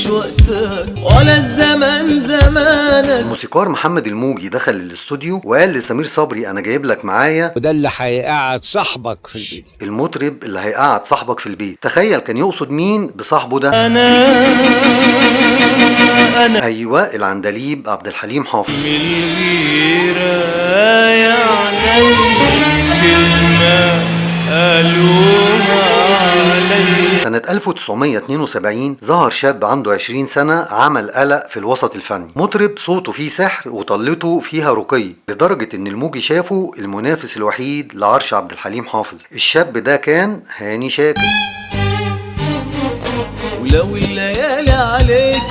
مش وقتك ولا الزمان زمانك. الموسيقار محمد الموجي دخل الاستوديو وقال لسمير صبري انا جايب لك معايا وده اللي هيقعد صاحبك في البيت، المطرب اللي هيقعد صاحبك في البيت. تخيل كان يقصد مين بصاحبه ده؟ أنا ايوه العندليب عبد الحليم حافظ. من الغيرة يعني كلمة قالوها علي. سنة 1972 ظهر شاب عنده 20 سنة عمل قلق في الوسط الفني. مطرب صوته فيه سحر وطلته فيها رقي لدرجة ان الموجي شافه المنافس الوحيد لعرش عبد الحليم حافظ. الشاب ده كان هاني شاكر. ولو الليالي عليك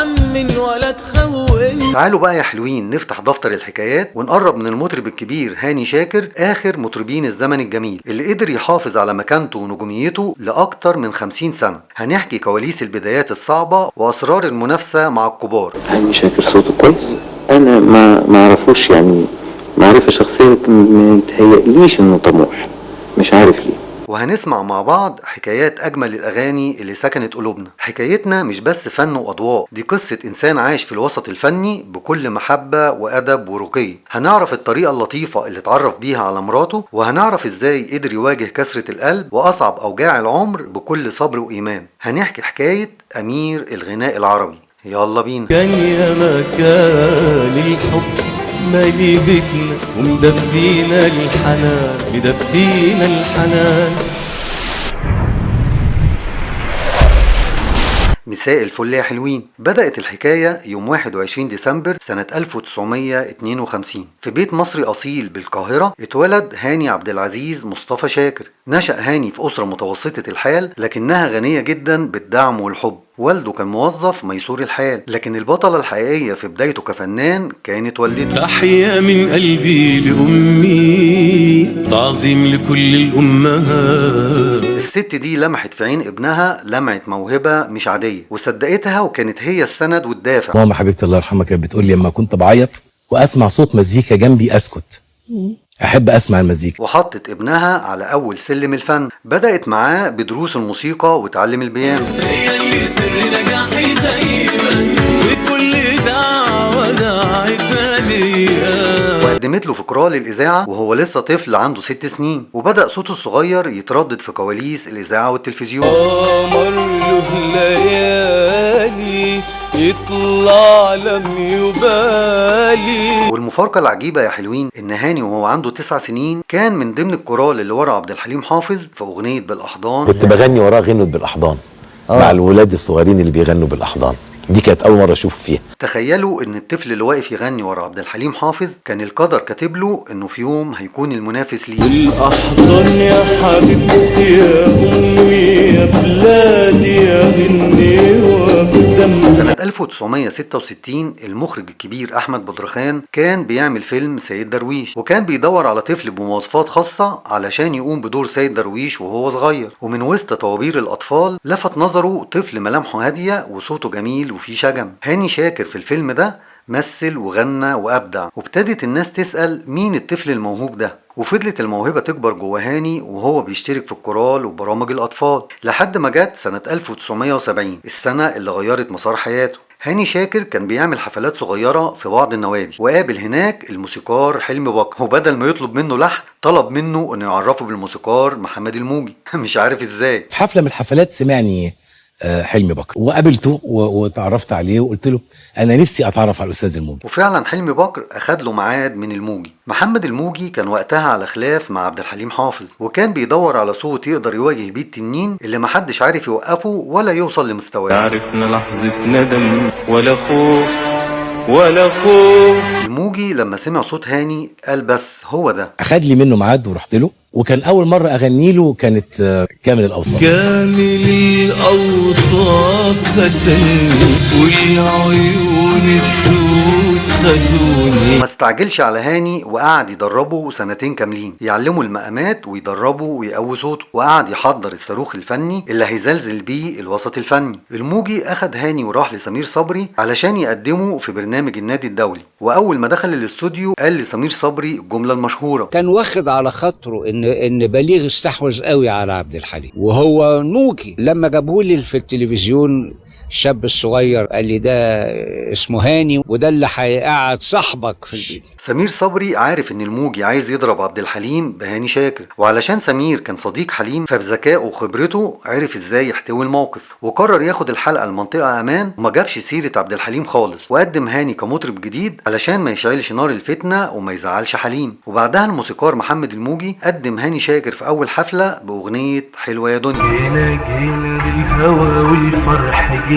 أمن ولا تخون. تعالوا بقى يا حلوين نفتح دفتر الحكايات ونقرب من المطرب الكبير هاني شاكر، آخر مطربين الزمن الجميل اللي قدر يحافظ على مكانته ونجوميته لأكتر من 50 سنة. هنحكي كواليس البدايات الصعبة وأسرار المنافسة مع الكبار. هاني شاكر صوته كويس، أنا ما أعرفوش يعني معرفة شخصية، ما يتهيأليش إنه طموح، مش عارف ليه. وهنسمع مع بعض حكايات أجمل الأغاني اللي سكنت قلوبنا. حكايتنا مش بس فن وأضواء، دي قصة إنسان عايش في الوسط الفني بكل محبة وأدب ورقي. هنعرف الطريقة اللطيفة اللي اتعرف بيها على مراته، وهنعرف إزاي قدر يواجه كسرة القلب وأصعب أوجاع العمر بكل صبر وإيمان. هنحكي حكاية أمير الغناء العربي. يلا بينا. كان يا مكان الحب مالي بيتنا ومدفينا الحنان، مدفينا الحنان. مساء الفل يا حلوين. بدأت الحكاية يوم 21 ديسمبر سنة 1952 في بيت مصري أصيل بالقاهرة. اتولد هاني عبد العزيز مصطفى شاكر. نشأ هاني في أسرة متوسطة الحال لكنها غنية جدا بالدعم والحب. والده كان موظف ميسور الحال، لكن البطلة الحقيقية في بدايته كفنان كانت والدته. تحية من قلبي لأمي، تعظيم لكل الأمهات. الست دي لمحت في عين ابنها لمعة موهبة مش عادية وصدقتها، وكانت هي السند والدافع. ماما حبيبتي الله يرحمها كانت بتقول لي لما كنت بعيط واسمع صوت مزيكا جنبي اسكت، احب اسمع المزيكا. وحطت ابنها على اول سلم الفن. بدأت معاه بدروس الموسيقى وتعلم البيانو. هي اللي سر نجاحي دايما في كل دعوة دعيتها ليها. وقدمت له فقرة للإذاعة وهو لسه طفل عنده 6 سنين، وبدأ صوته الصغير يتردد في كواليس الإذاعة والتلفزيون. قمر له ليالي يطلع لم يبالي. والمفارقة العجيبة يا حلوين إن هاني وهو عنده 9 سنين كان من ضمن الكورال اللي ورا عبد الحليم حافظ في أغنية بالأحضان. كنت بغني وراه غنوة بالأحضان مع الولاد الصغيرين اللي بيغنوا بالأحضان. دي كانت أول مرة أشوف فيها. تخيلوا إن الطفل اللي واقف يغني ورا عبد الحليم حافظ كان القدر كاتب له إنه في يوم هيكون المنافس ليه. بالأحضان يا حبيبتي يا أمي يا بلادي يا غني وفدم. سنة 1966 المخرج الكبير أحمد بدرخان كان بيعمل فيلم سيد درويش، وكان بيدور على طفل بمواصفات خاصة علشان يقوم بدور سيد درويش وهو صغير. ومن وسط طوابير الأطفال لفت نظره طفل ملامحه هادية وصوته جميل وفيه شجن. هاني شاكر في الفيلم ده مثل وغنى وأبدع، وابتدت الناس تسأل مين الطفل الموهوب ده. وفضلت الموهبة تكبر جوه هاني وهو بيشترك في الكورال وبرامج الأطفال لحد ما جت سنة 1970 السنة اللي غيرت مسار حياته. هاني شاكر كان بيعمل حفلات صغيرة في بعض النوادي، وقابل هناك الموسيقار حلمي بكر، وبدل ما يطلب منه لحن طلب منه انه يعرفه بالموسيقار محمد الموجي. مش عارف ازاي. في حفلة من الحفلات سمعني حلمي بكر وقابلته وتعرفت عليه وقلت له انا نفسي اتعرف على الاستاذ الموجي. وفعلا حلمي بكر اخد له ميعاد من الموجي. محمد الموجي كان وقتها على خلاف مع عبد الحليم حافظ، وكان بيدور على صوت يقدر يواجه بيه التنين اللي محدش عارف يوقفه ولا يوصل لمستواه. عرفنا لحظة ندم ولا خوف ولا خوف. الموجي لما سمع صوت هاني قال بس هو ده. اخد لي منه ميعاد ورحت له، وكان اول مره اغني له كانت كامل الاوصاف. كامل الاوصاف خدني والعيون السود خدوني. ما استعجلش على هاني وقعد يدربه 2 سنين كاملين، يعلمه المقامات ويدربه ويقوي صوته، وقعد يحضر الصاروخ الفني اللي هيزلزل بيه الوسط الفني. الموجي اخد هاني وراح لسمير صبري علشان يقدمه في برنامج النادي الدولي. واول ما دخل الاستوديو قال لسمير صبري الجمله المشهوره، كان واخد على خاطره ان بليغ استحوذ قوي على عبد الحليم، وهو نوكي لما جابوه لي في التلفزيون الشاب الصغير قال لي ده اسمه هاني وده اللي هيقعد صاحبك في البيت. سمير صبري عارف ان الموجي عايز يضرب عبد الحليم بهاني شاكر، وعلشان سمير كان صديق حليم فبذكائه وخبرته عرف ازاي يحتوي الموقف، وقرر ياخد الحلقه لمنطقه امان وما جابش سيره عبد الحليم خالص، وقدم هاني كمطرب جديد علشان ما يشعلش نار الفتنه وما يزعلش حليم. وبعدها الموسيقار محمد الموجي قدم هاني شاكر في اول حفله باغنيه حلوه يا دنيا. جينا للهوى والفرح،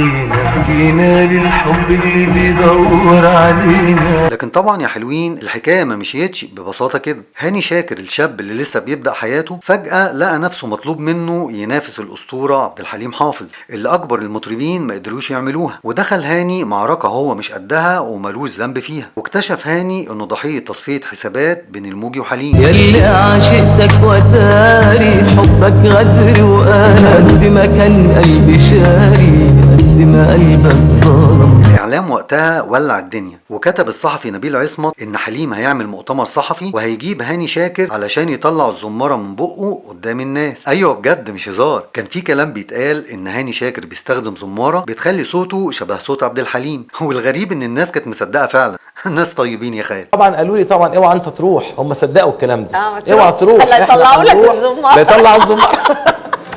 جينا للحب اللي بيدور علينا. لكن طبعا يا حلوين الحكايه ما مشيتش ببساطه كده. هاني شاكر الشاب اللي لسه بيبدا حياته فجاه لقى نفسه مطلوب منه ينافس الاسطوره عبد الحليم حافظ اللي اكبر المطربين ما قدروش يعملوها، ودخل هاني معركه هو مش قدها وملوش ذنب فيها، واكتشف هاني انه ضحيه تصفيه حسابات بين الموجي وحليم. يلي عاشقتك وداري حبك غدر، وانا قد ما كان قلبي شاري قد ما قلبك ظلم. الاعلام وقتها ولع الدنيا، وكتب الصحفي نبيل عصمت ان حليم هيعمل مؤتمر صحفي وهيجيب هاني شاكر علشان يطلع الزماره من بقه قدام الناس. ايوه بجد مش هزار، كان في كلام بيتقال ان هاني شاكر بيستخدم زماره بتخلي صوته شبه صوت عبد الحليم، والغريب ان الناس كانت مصدقه فعلا. الناس طيبين يا خال. طبعا قالوا لي طبعا اوعى انت تروح، هم صدقوا الكلام ده. اوعى تروح لا يطلعوا لك الزماره، لا يطلعوا الزماره.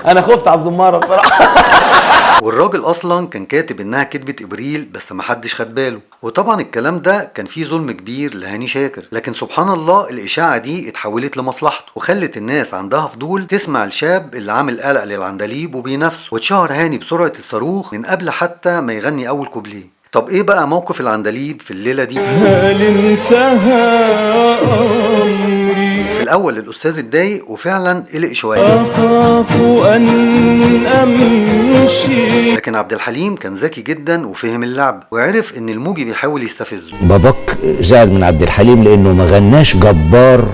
انا خفت على الزماره بصراحه. والراجل اصلا كان كاتب انها كدبة ابريل بس محدش خد باله، وطبعا الكلام ده كان فيه ظلم كبير لهاني شاكر، لكن سبحان الله الاشاعة دي اتحولت لمصلحته وخلت الناس عندها فضول تسمع الشاب اللي عامل قلق للعندليب وبينافسه، واتشهر هاني بسرعة الصاروخ من قبل حتى ما يغني اول كوبليه. طب ايه بقى موقف العندليب في الليلة دي؟ هل انتهى امري؟ في الاول الاستاذ اتضايق وفعلا قلق شويه، اخاف ان امشي. لكن عبد الحليم كان ذكي جدا وفهم اللعب وعرف ان الموجي بيحاول يستفزه. باباك زعل من عبد الحليم لانه ما غناش جبار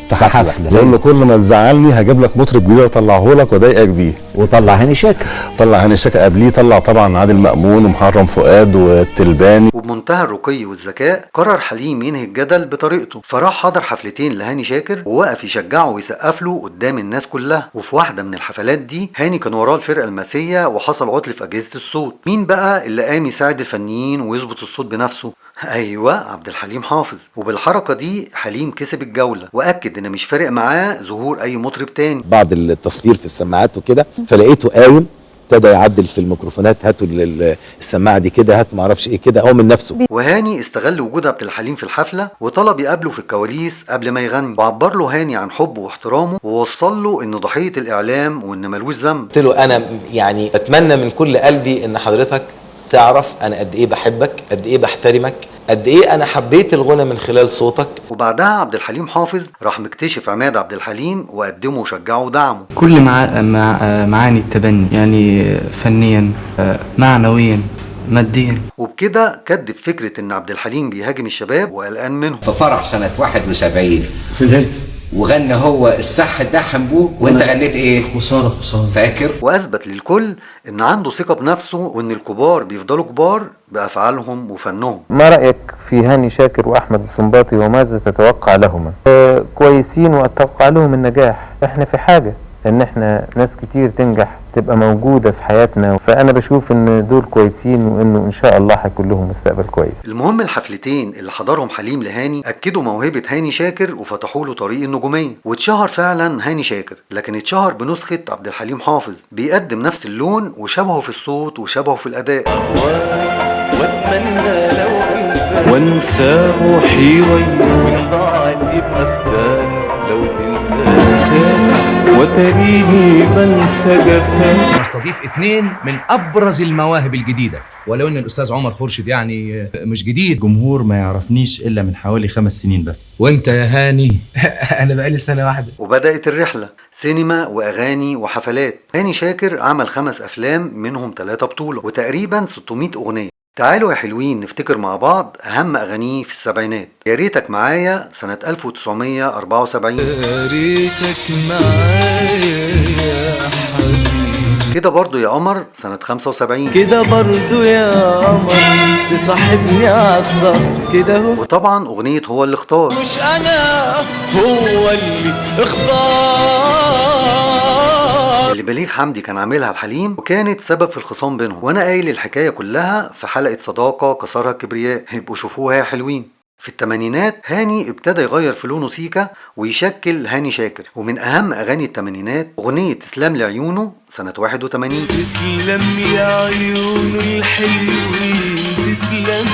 في حفله، بقول له كل ما تزعلني هجيب لك مطرب جديد اطلعه لك واضايقك بيه. وطلع هاني شاكر. طلع هاني شاكر، قبليه طلع طبعا عادل مأمون ومحرم فؤاد والتلباني. وبمنتهى الرقي والذكاء قرر حليم ينهي الجدل بطريقته، فراح حضر حفلتين لهاني شاكر ووقف يشجعه ويسقف له قدام الناس كلها. وفي واحده من الحفلات دي هاني كان وراه الفرقه الماسيه وحصل عطل في اجهزه الصوت. مين بقى اللي قام يساعد الفنيين ويظبط الصوت بنفسه؟ ايوه عبد الحليم حافظ. وبالحركه دي حليم كسب الجوله واكد ان مش فارق معاه ظهور اي مطرب تاني. بعد التصوير في السماعات وكده فلقيته قايم ابتدى يعدل في الميكروفونات، هاتوا السماعه دي كده، هات ما اعرفش ايه كده، هو من نفسه. وهاني استغل وجود عبد الحليم في الحفله وطلب يقابله في الكواليس قبل ما يغني، وعبر له هاني عن حبه واحترامه ووصل له انه ضحيه الاعلام وان ملوش ذنب. قلت له انا يعني اتمنى من كل قلبي ان حضرتك تعرف انا قد ايه بحبك، قد ايه بحترمك، قد ايه انا حبيت الغنى من خلال صوتك. وبعدها عبد الحليم حافظ راح مكتشف عماد عبد الحليم وقدمه وشجعه ودعمه. كل معاني التبني، يعني فنيا، معنويا، ماديا. وبكده كدب فكره ان عبد الحليم بيهاجم الشباب وقلقان منهم. في فرح سنه 71 في وغنى هو الصح ده حنبوه وانت غنيت ايه؟ خساره فاكر؟ واثبت للكل ان عنده ثقه بنفسه وان الكبار بيفضلوا كبار بافعالهم وفنهم. ما رايك في هاني شاكر واحمد السنباطي وماذا تتوقع لهما؟ كويسين واتوقع لهم النجاح. احنا في حاجه ان احنا ناس كتير تنجح تبقى موجوده في حياتنا، فانا بشوف ان دول كويسين وانه ان شاء الله هيكون لهم مستقبل كويس. المهم الحفلتين اللي حضرهم حليم لهاني اكدوا موهبه هاني شاكر وفتحوا له طريق النجوميه، واتشهر فعلا هاني شاكر، لكن اتشهر بنسخه عبد الحليم حافظ بيقدم نفس اللون وشبهه في الصوت وشبهه في الاداء. واتمنى لو وانسى روحي وان ضاعت يبقى فدان لو تنسى وتريني بنسى جفاك. نستضيف 2 من ابرز المواهب الجديده، ولو ان الاستاذ عمر خورشيد يعني مش جديد. جمهور ما يعرفنيش الا من حوالي 5 سنين بس. وانت يا هاني؟ انا بقالي سنه واحده. وبدات الرحله سينما واغاني وحفلات. هاني شاكر عمل 5 افلام منهم 3 بطوله وتقريبا 600 اغنيه. تعالوا يا حلوين نفتكر مع بعض اهم اغانيه في السبعينات. يا ريتك معايا سنه 1974. يا ريتك معايا يا حبيبي. كده برضو يا قمر سنه 75. كده برضو يا قمر تصاحبني عالصبر كده هو. وطبعا اغنيه هو اللي اختار. مش انا هو اللي اختار. اللي بليغ حمدي كان عاملها لحليم وكانت سبب في الخصام بينهم، وانا قايل الحكايه كلها في حلقه صداقه كسرها الكبرياء، يبقوا شوفوها يا حلوين. في الثمانينات هاني ابتدى يغير في لونه سيكا ويشكل هاني شاكر، ومن اهم اغاني الثمانينات اغنيه تسلم لعيونه سنه 81. تسلم لعيونه الحلوين تسلم.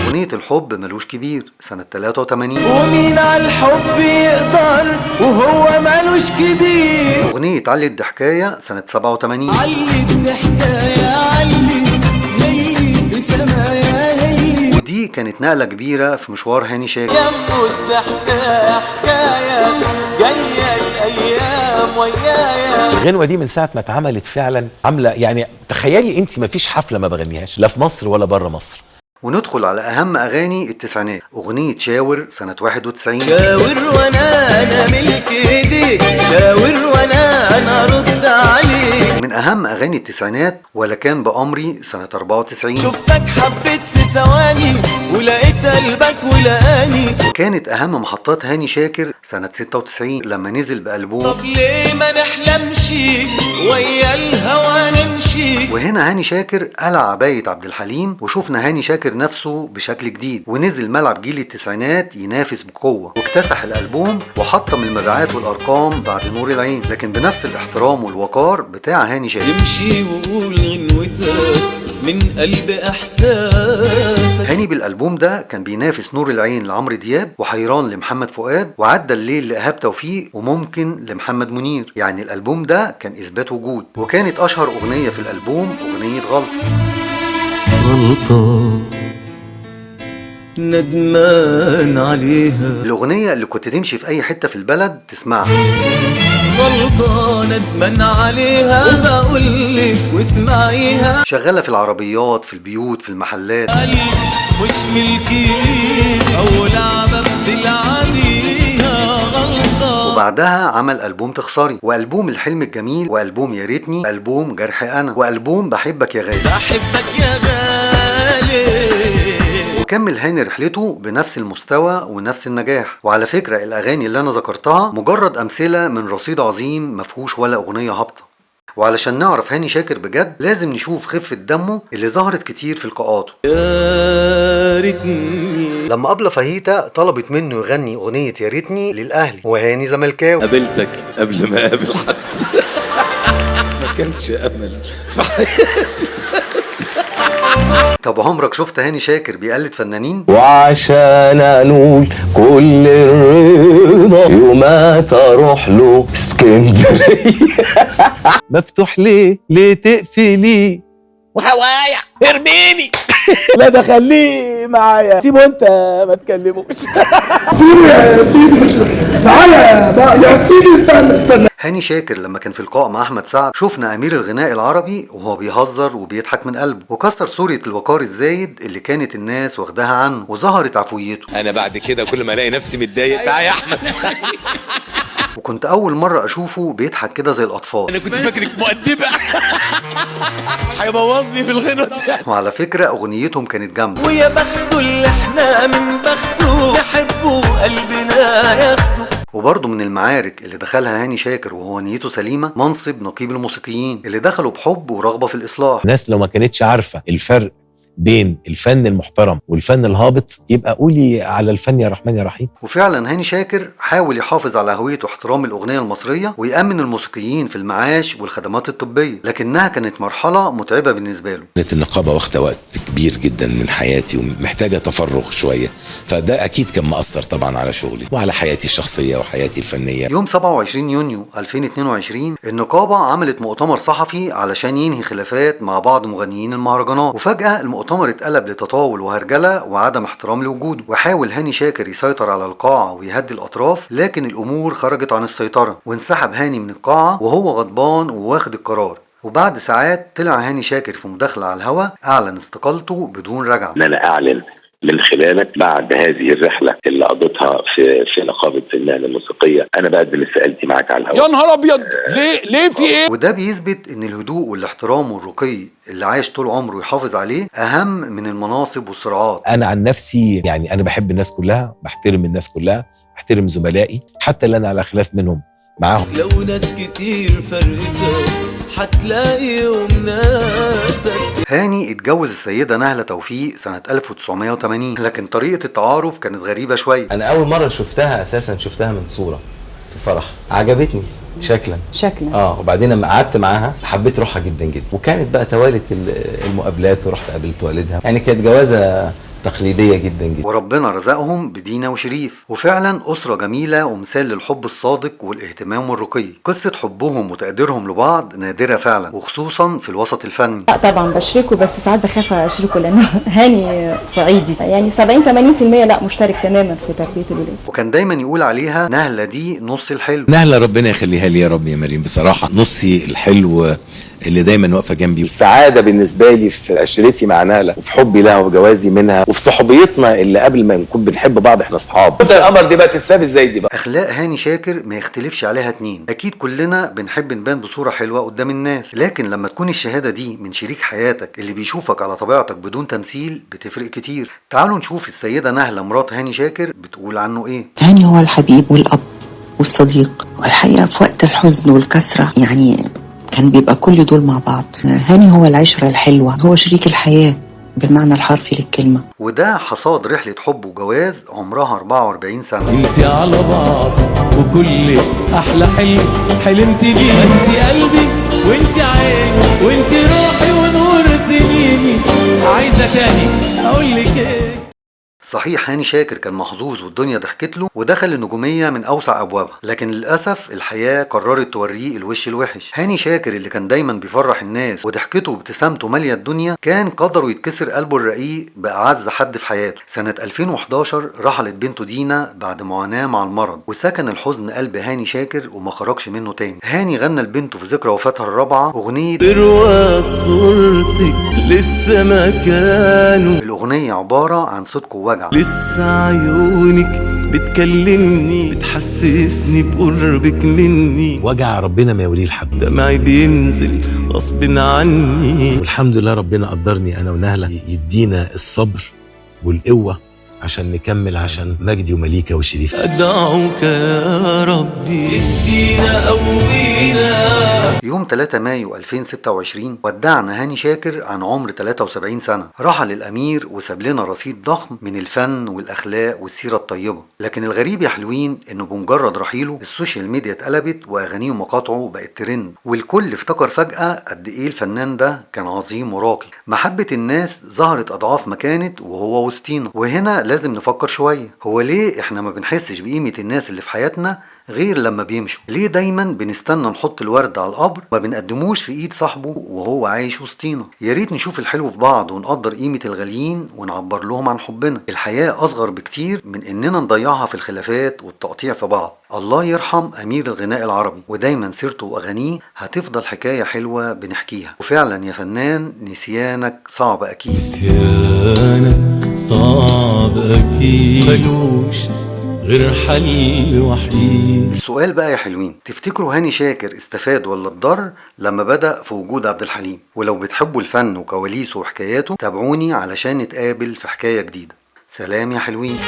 اغنيه الحب ملوش كبير سنه 83. ومين على الحب يقدر وهو مالوش كبير. اغنيه علي الضحكايه سنه 87. علي الضحكايه علي هي في سمايا هي. ودي كانت نقله كبيره في مشوار هاني شاكر. يمو الضحكايه حكايه جايه الايام ويايا. الغنوه دي من ساعه ما اتعملت فعلا عامله يعني تخيلي انت ما فيش حفله ما بغنيهاش لا في مصر ولا بره مصر. وندخل على اهم اغاني التسعينات، اغنيه شاور سنه 91. شاور وانا ملك ايديك شاور وانا رد عليك. من اهم اغاني التسعينات ولا كان بامري سنه 94. شفتك حبيت في ثواني ولقيت قلبك ولقاني. وكانت اهم محطات هاني شاكر سنه 96 لما نزل بألبوم طب ليه ما نحلمش ويا الهوى نمشي. وهنا هاني شاكر قلع عباية عبد الحليم وشوفنا هاني شاكر نفسه بشكل جديد، ونزل ملعب جيل التسعينات ينافس بقوة، واكتسح الألبوم وحطم المبيعات والأرقام بعد نور العين، لكن بنفس الاحترام والوقار بتاع هاني شاكر. يمشي وقول غنوتك من قلب احساسك. هاني بالألبوم ده كان بينافس نور العين لعمرو دياب وحيران لمحمد فؤاد وعدى الليل لإيهاب توفيق وممكن لمحمد منير، يعني الألبوم ده كان إثبات وجود. وكانت أشهر أغنية في الألبوم أغنية غلطة ندمان عليها، الأغنية اللي كنت تمشي في أي حتة في البلد تسمعها. غلطة ندمان عليها وبقولك واسمعيها. شغالة في العربيات في البيوت في المحلات. مش ملكي أو لعبة بتلعبيها غلطة. وبعدها عمل ألبوم تخسري، وألبوم الحلم الجميل، وألبوم يا ريتني، ألبوم جرح أنا، وألبوم بحبك يا غالي. بحبك يا غالي. وكمل هاني رحلته بنفس المستوى ونفس النجاح. وعلى فكرة الأغاني اللي أنا ذكرتها مجرد أمثلة من رصيد عظيم مفهوش ولا أغنية هابطة. وعلشان نعرف هاني شاكر بجد لازم نشوف خفة دمه اللي ظهرت كتير في لقاءاته. يا ريتني لما أبلة فاهيتا طلبت منه يغني أغنية يا ريتني للأهلي وهاني زملكاوي. قابلتك قبل ما اقابل حد ما كانش امل في حياتي. طب عمرك شفت هاني شاكر بيقلد فنانين؟ وعشان انول كل الرضا يومات اروح له اسكندريه. مفتوح ليه تقفلي وهوايا ارميني. لا ده خليه معايا سيبه انت ما تكلموش. هاني شاكر لما كان في لقاء مع احمد سعد شفنا امير الغناء العربي وهو بيهزر وبيضحك من قلبه، وكسر صورة الوقار الزايد اللي كانت الناس واخداها عنه، وظهرت عفويته. انا بعد كده كل ما الاقي نفسي متضايق تعالى يا احمد. وكنت اول مرة اشوفه بيضحك كده زي الاطفال. انا كنت فاكرك مؤدبة هيبوظني في الغنوة. وعلى فكرة اغنيتهم كانت جامدة. ويا بخته اللي احنا من بخته نحبه قلبنا ياخده. وبرضه من المعارك اللي دخلها هاني شاكر وهو نيته سليمة منصب نقيب الموسيقيين اللي دخلوا بحب ورغبة في الإصلاح. الناس لو ما كانتش عارفة الفرق بين الفن المحترم والفن الهابط يبقى قولي على الفن يا رحمن يا رحيم. وفعلا هاني شاكر حاول يحافظ على هوية واحترام الأغنية المصرية ويأمن الموسيقيين في المعاش والخدمات الطبية، لكنها كانت مرحلة متعبة بالنسبة له. كانت النقابة واخدة وقت كبير جدا من حياتي ومحتاجة تفرغ شوية، فده أكيد كان مأثر طبعا على شغلي وعلى حياتي الشخصية وحياتي الفنية. يوم 27 يونيو 2022 النقابة عملت مؤتمر صحفي علشان ينهي خلافات مع بعض مغنيين المهرجانات، وفجأة المؤتمر اتقلب لتطاول وهرجلة وعدم احترام لوجوده. وحاول هاني شاكر يسيطر على القاعة ويهدي الأطراف، لكن الأمور خرجت عن السيطرة وانسحب هاني من القاعة وهو غضبان وواخد القرار. وبعد ساعات طلع هاني شاكر في مداخلة على الهوا أعلن استقالته بدون رجعة. أنا أعلن من خلالك بعد هذه الرحلة اللي قضيتها في نقابة المهنة الموسيقية أنا بقدم استقالتي معاك على الهواء. يا نهار أبيض ليه في إيه؟ وده بيثبت إن الهدوء والاحترام والرقي اللي عايش طول عمره يحافظ عليه أهم من المناصب والصراعات. أنا عن نفسي يعني أنا بحب الناس كلها، بحترم الناس كلها، بحترم زملائي حتى اللي أنا على خلاف منهم معاهم. لو ناس كتير فرقتك هتلاقي يوم ناسك. هاني اتجوز السيدة نهلة توفيق سنة 1980، لكن طريقة التعارف كانت غريبة شوية. انا اول مرة شفتها اساسا شفتها من صورة في فرح، عجبتني شكلا وبعدين لما قعدت معاها حبيت روحها جدا جدا، وكانت بقى توالت المقابلات ورحت قابلت والدها، يعني كانت جوازة تقليدية جدا جدا. وربنا رزقهم بدينا وشريف، وفعلا أسرة جميلة ومثال للحب الصادق والاهتمام والرقي. قصة حبهم وتقديرهم لبعض نادرة فعلا، وخصوصا في الوسط الفني. طبعا بشركه، بس ساعات بخاف اشركه لانه هاني صعيدي، يعني 70-80% لا مشترك تماما في تربية الولاد. وكان دايما يقول عليها نهلة دي نص الحلو. نهلة ربنا يخليها لي يا رب يا مريم، بصراحة نصي الحلو اللي دايما واقفه جنبي. السعاده بالنسبه لي في عشرتي مع نهله، وفي حبي لها وجوازي منها، وفي صحوبيتنا اللي قبل ما نكون بنحب بعض احنا اصحاب. انت القمر دي بقى تتساب ازاي دي بقى؟ اخلاق هاني شاكر ما يختلفش عليها اتنين. اكيد كلنا بنحب نبان بصوره حلوه قدام الناس، لكن لما تكون الشهاده دي من شريك حياتك اللي بيشوفك على طبيعتك بدون تمثيل بتفرق كتير. تعالوا نشوف السيده نهله مرات هاني شاكر بتقول عنه ايه. هاني هو الحبيب والاب والصديق، والحقيقه في وقت الحزن والكسره يعني كان بيبقى كل دول مع بعض. هاني هو العشرة الحلوة، هو شريك الحياة بالمعنى الحرفي للكلمة. وده حصاد رحلة حب وجواز عمرها 44 سنة. انتي على بعض وكل احلى حلم حلمت بيه، انتي قلبي وانتي عيني وانتي روحي ونور سنيني، عايزة تاني اقولك ايه. صحيح هاني شاكر كان محظوظ والدنيا ضحكت له ودخل النجومية من أوسع أبوابها، لكن للأسف الحياة قررت توريه الوش الوحش. هاني شاكر اللي كان دايما بيفرح الناس وضحكته وابتسامته مالية الدنيا، كان قدره يتكسر قلبه الرقيق بأعز حد في حياته. سنة 2011 رحلت بنته دينا بعد معاناة مع المرض، وسكن الحزن قلب هاني شاكر وما خرجش منه تاني. هاني غنى لبنته في ذكرى وفاتها الرابعة أغنية برواز صورتك لسه مكانه. الأغنية عبارة عن صدق ووجع. لسه عيونك بتكلمني بتحسسني بقربك مني، وجع ربنا ما يوليه لحد، دمعي بينزل غصب عني، والحمد لله ربنا قدرني انا ونهله يدينا الصبر والقوه عشان نكمل، عشان مجدي ومليكه وشريف. أدعوك يا ربي اهدينا قوينا. يوم 3 مايو 2026 ودعنا هاني شاكر عن عمر 73 سنة. رحل الأمير وساب لنا رصيد ضخم من الفن والأخلاق والسيرة الطيبة. لكن الغريب يا حلوين إنه بمجرد رحيله السوشيال ميديا اتقلبت وأغانيه ومقاطعه بقت ترند، والكل افتكر فجأة قد إيه الفنان ده كان عظيم وراقي. محبة الناس ظهرت أضعاف ما كانت وهو وسطينا. وهنا لازم نفكر شوية، هو ليه إحنا ما بنحسش بقيمة الناس اللي في حياتنا غير لما بيمشوا؟ ليه دايما بنستنى نحط الورد على القبر ما بنقدموش في ايد صاحبه وهو عايش وسطينا؟ يا ريت نشوف الحلو في بعض ونقدر قيمة الغاليين ونعبر لهم عن حبنا. الحياة اصغر بكتير من اننا نضيعها في الخلافات والتقطيع في بعض. الله يرحم امير الغناء العربي، ودايما سيرته واغانيه هتفضل حكاية حلوة بنحكيها. وفعلا يا فنان نسيانك صعب اكيد. نسيانك صعب اكيد، ملوش غير حل وحيد. السؤال بقى يا حلوين، تفتكروا هاني شاكر استفاد ولا اتضر لما بدأ في وجود عبد الحليم؟ ولو بتحبوا الفن وكواليسه وحكاياته تابعوني علشان نتقابل في حكاية جديدة. سلام يا حلوين.